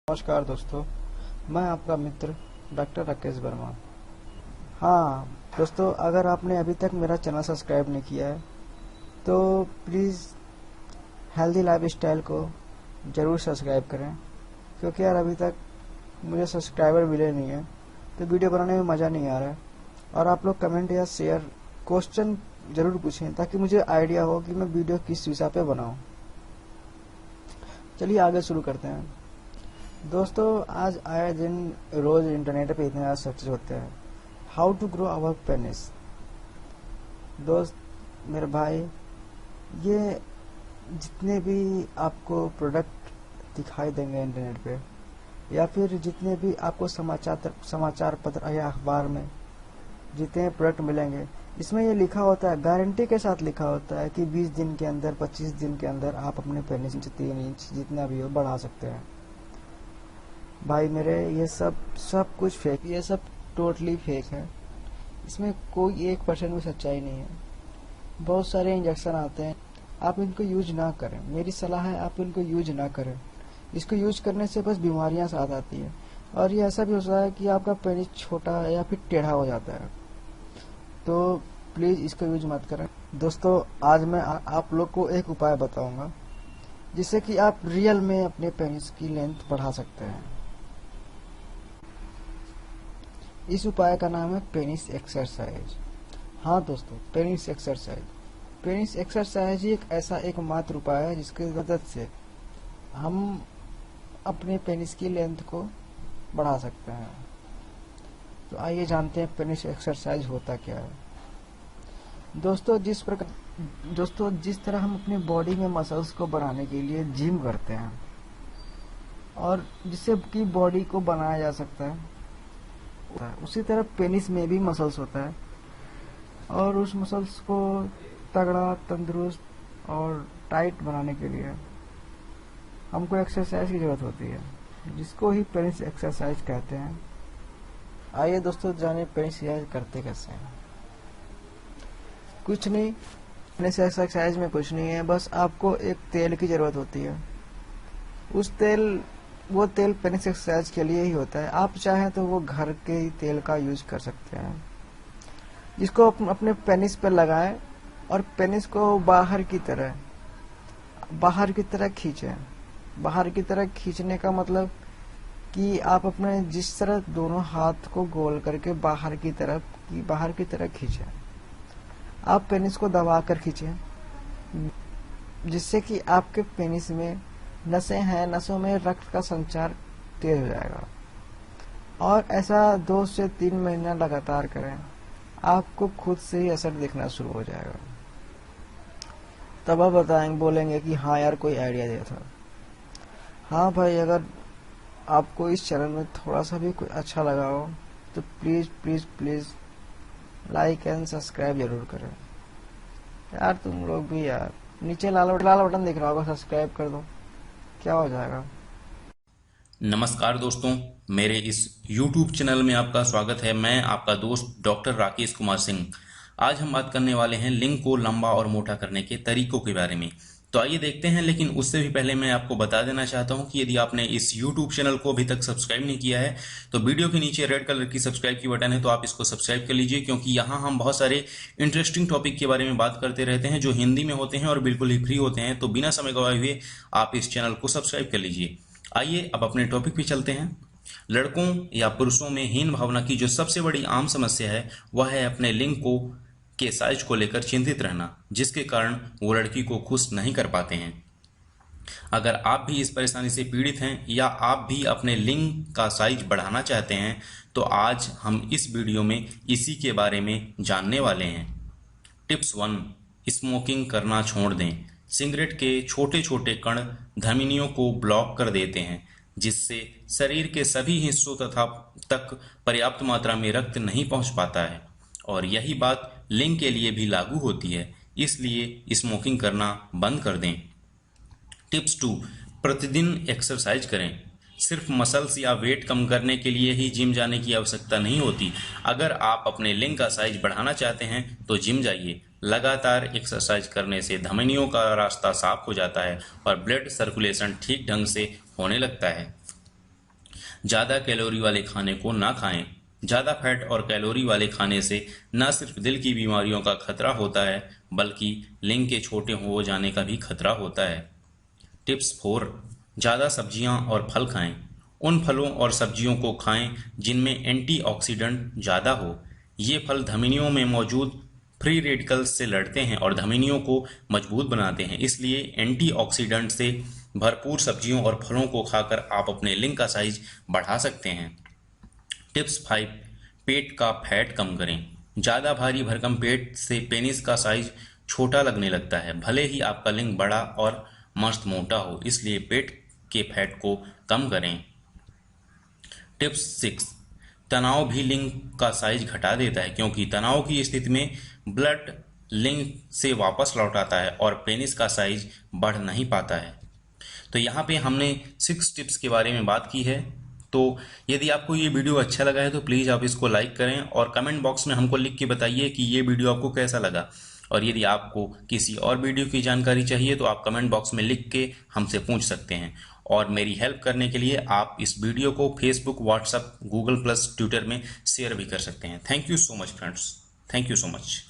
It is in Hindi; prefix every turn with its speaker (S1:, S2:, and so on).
S1: नमस्कार दोस्तों, मैं आपका मित्र डॉक्टर राकेश वर्मा। हाँ दोस्तों, अगर आपने अभी तक मेरा चैनल सब्सक्राइब नहीं किया है तो प्लीज़ हेल्दी लाइफ स्टाइल को ज़रूर सब्सक्राइब करें, क्योंकि यार अभी तक मुझे सब्सक्राइबर मिले नहीं है तो वीडियो बनाने में मज़ा नहीं आ रहा है। और आप लोग कमेंट या शेयर क्वेश्चन ज़रूर पूछें ताकि मुझे आइडिया हो कि मैं वीडियो किस विषय पे बनाऊँ। चलिए आगे शुरू करते हैं। दोस्तों, आज आए दिन रोज इंटरनेट पे इतने ज़्यादा सर्च होते हैं, how to grow our penis. दोस्त मेरे भाई, ये जितने भी आपको प्रोडक्ट दिखाई देंगे इंटरनेट पे, या फिर जितने भी आपको समाचार पत्र या अखबार में जितने प्रोडक्ट मिलेंगे, इसमें ये लिखा होता है, गारंटी के साथ लिखा होता है कि 20 दिन के अंदर 25 दिन के अंदर आप अपने पेनिस 3 इंच जितना भी हो बढ़ा सकते हैं। भाई मेरे, ये सब कुछ फेक, ये सब टोटली फेक है। इसमें कोई 1% भी सच्चाई नहीं है। बहुत सारे इंजेक्शन आते हैं, आप इनको यूज ना करें। मेरी सलाह है आप इनको यूज ना करें। इसको यूज करने से बस बीमारियां साथ आती हैं, और ये ऐसा भी हो सकता है कि आपका पेनिस छोटा या फिर टेढ़ा हो जाता है। तो प्लीज इसको यूज मत करें। दोस्तों, आज मैं आप लोग को एक उपाय बताऊंगा जिससे कि आप रियल में अपने पेनिस की लेंथ बढ़ा सकते हैं। इस उपाय का नाम है पेनिस एक्सरसाइज। हाँ दोस्तों, पेनिस एक्सरसाइज। पेनिस एक्सरसाइज ही एक मात्र उपाय है जिसकी मदद से हम अपने पेनिस की लेंथ को बढ़ा सकते हैं। तो आइए जानते हैं पेनिस एक्सरसाइज होता क्या है। दोस्तों, जिस तरह हम अपनी बॉडी में मसल्स को बढ़ाने के लिए जिम करते हैं और जिससे कि बॉडी को बनाया जा सकता है, उसी तरह पेनिस में भी मसल्स होता है, और उस मसल्स को तगड़ा, तंदुरुस्त और टाइट बनाने के लिए हमको एक्सरसाइज की जरूरत होती है, जिसको ही पेनिस एक्सरसाइज कहते हैं। आइए दोस्तों जाने पेनिस एक्सरसाइज करते कैसे हैं। कुछ नहीं, पेनिस एक्सरसाइज में कुछ नहीं है, बस आपको एक तेल की जरूरत होती है। वो तेल पेनिस एक्सरसाइज के लिए ही होता है। आप चाहें तो वो घर के ही तेल का यूज कर सकते हैं, जिसको अपने पेनिस पर लगाएं और पेनिस को बाहर की तरह खींचें। बाहर की तरह खींचने का मतलब कि आप अपने जिस तरह दोनों हाथ को गोल करके बाहर की तरह खींचें। आप पेनिस को दबा कर खींचें, जिससे कि आपके पेनिस में नसें हैं, नसों में रक्त का संचार तेज हो जाएगा। और ऐसा 2 से 3 महीना लगातार करें, आपको खुद से ही असर दिखना शुरू हो जाएगा। तब आप बोलेंगे कि हाँ यार, कोई आइडिया दिया था। हाँ भाई, अगर आपको इस चैनल में थोड़ा सा भी कुछ अच्छा लगा हो तो please please please like and subscribe जरूर करें। यार तुम लोग भी यार, नीचे लाल बटन दिख रहा होगा, सब्सक्राइब कर दो, क्या हो जाएगा।
S2: नमस्कार दोस्तों, मेरे इस YouTube चैनल में आपका स्वागत है। मैं आपका दोस्त डॉक्टर राकेश कुमार सिंह। आज हम बात करने वाले हैं लिंग को लंबा और मोटा करने के तरीकों के बारे में। तो आइए देखते हैं, लेकिन उससे भी पहले मैं आपको बता देना चाहता हूं कि यदि आपने इस YouTube चैनल को अभी तक सब्सक्राइब नहीं किया है तो वीडियो के नीचे रेड कलर की सब्सक्राइब की बटन है, तो आप इसको सब्सक्राइब कर लीजिए, क्योंकि यहाँ हम बहुत सारे इंटरेस्टिंग टॉपिक के बारे में बात करते रहते हैं जो हिंदी में होते हैं और बिल्कुल ही फ्री होते हैं। तो बिना समय गवाए हुए आप इस चैनल को सब्सक्राइब कर लीजिए। आइए अब अपने टॉपिक पे चलते हैं। लड़कों या पुरुषों में हीन भावना की जो सबसे बड़ी आम समस्या है वह है अपने लिंग को के साइज को लेकर चिंतित रहना, जिसके कारण वो लड़की को खुश नहीं कर पाते हैं। अगर आप भी इस परेशानी से पीड़ित हैं या आप भी अपने लिंग का साइज बढ़ाना चाहते हैं तो आज हम इस वीडियो में इसी के बारे में जानने वाले हैं। टिप्स 1, स्मोकिंग करना छोड़ दें। सिगरेट के छोटे छोटे कण धमनियों को ब्लॉक कर देते हैं, जिससे शरीर के सभी हिस्सों तक पर्याप्त मात्रा में रक्त नहीं पहुंच पाता है, और यही बात लिंग के लिए भी लागू होती है। इसलिए स्मोकिंग करना बंद कर दें। टिप्स 2, प्रतिदिन एक्सरसाइज करें। सिर्फ मसल्स या वेट कम करने के लिए ही जिम जाने की आवश्यकता नहीं होती। अगर आप अपने लिंग का साइज बढ़ाना चाहते हैं तो जिम जाइए। लगातार एक्सरसाइज करने से धमनियों का रास्ता साफ हो जाता है और ब्लड सर्कुलेशन ठीक ढंग से होने लगता है। ज़्यादा कैलोरी वाले खाने को ना खाएं। ज़्यादा फैट और कैलोरी वाले खाने से न सिर्फ दिल की बीमारियों का खतरा होता है बल्कि लिंग के छोटे हो जाने का भी खतरा होता है। टिप्स 4, ज़्यादा सब्जियां और फल खाएं। उन फलों और सब्जियों को खाएं जिनमें एंटीऑक्सीडेंट ज़्यादा हो। ये फल धमनियों में मौजूद फ्री रेडिकल्स से लड़ते हैं और धमनियों को मजबूत बनाते हैं, इसलिए एंटीऑक्सीडेंट से भरपूर सब्जियों और फलों को खाकर आप अपने लिंग का साइज बढ़ा सकते हैं। टिप्स 5, पेट का फैट कम करें। ज़्यादा भारी भरकम पेट से पेनिस का साइज छोटा लगने लगता है, भले ही आपका लिंग बड़ा और मस्त मोटा हो, इसलिए पेट के फैट को कम करें। टिप्स 6, तनाव भी लिंग का साइज घटा देता है, क्योंकि तनाव की स्थिति में ब्लड लिंग से वापस लौट आता है और पेनिस का साइज बढ़ नहीं पाता है। तो यहाँ पे हमने 6 टिप्स के बारे में बात की है। तो यदि आपको ये वीडियो अच्छा लगा है तो प्लीज़ आप इसको लाइक करें और कमेंट बॉक्स में हमको लिख के बताइए कि ये वीडियो आपको कैसा लगा। और यदि आपको किसी और वीडियो की जानकारी चाहिए तो आप कमेंट बॉक्स में लिख के हमसे पूछ सकते हैं। और मेरी हेल्प करने के लिए आप इस वीडियो को Facebook, WhatsApp, Google plus, Twitter में शेयर भी कर सकते हैं। Thank you so much friends, thank you so much.